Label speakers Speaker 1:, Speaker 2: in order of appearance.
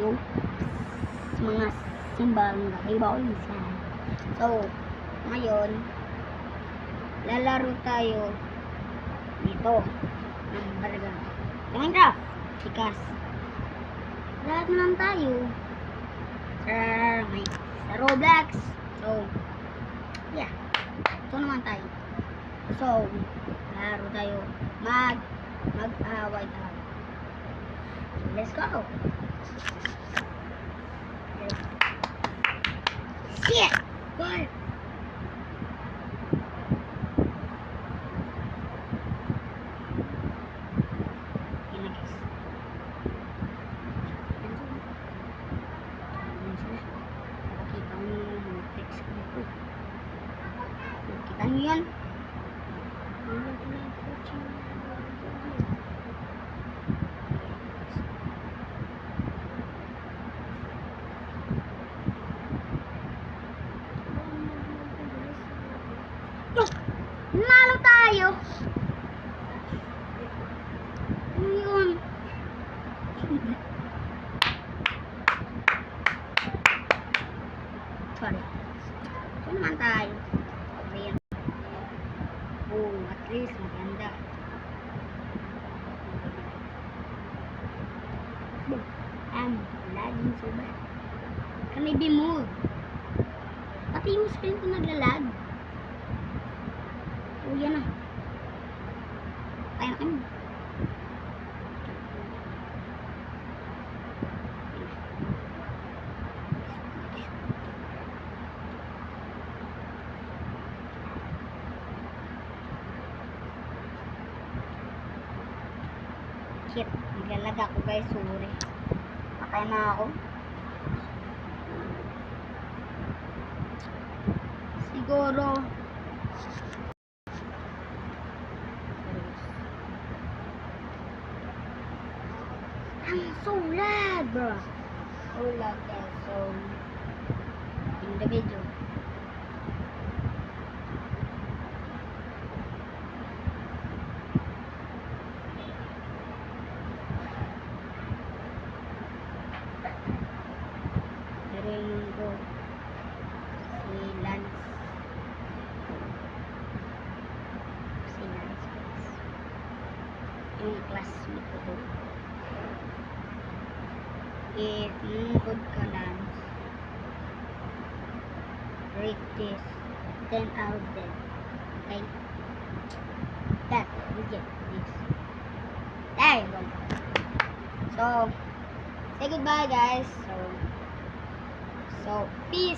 Speaker 1: yung mga simbang basketball. So, ngayon, lalaro tayo dito ng balagang Minecraft. Because, lahat naman tayo sa Roblox. So, yeah. Ito naman tayo. So, laro tayo. Mag-away tayo. Let's go. Shit! What? Yun na guys. Nakakita ko yung text ko dito. Kita nyo yan? Nalo tayo. Ano yun? Sorry. Ito naman tayo. Ayan. Oh, at least maganda. Lagging so bad. Can I be moved? Pati yung screen ko naglalag. Oh, yan na. Tayo na. Shit, naglalag ako guys, sorry. Patay na ako. Siguro I'm so lag, bro. So lag guys, so in the video. Narinig ko si Lance. Yung classmate ko to. If nanonood ka, Lance, rate this 10 out of 10. Okay? That, we get this. There you go. So, say goodbye guys. So peace.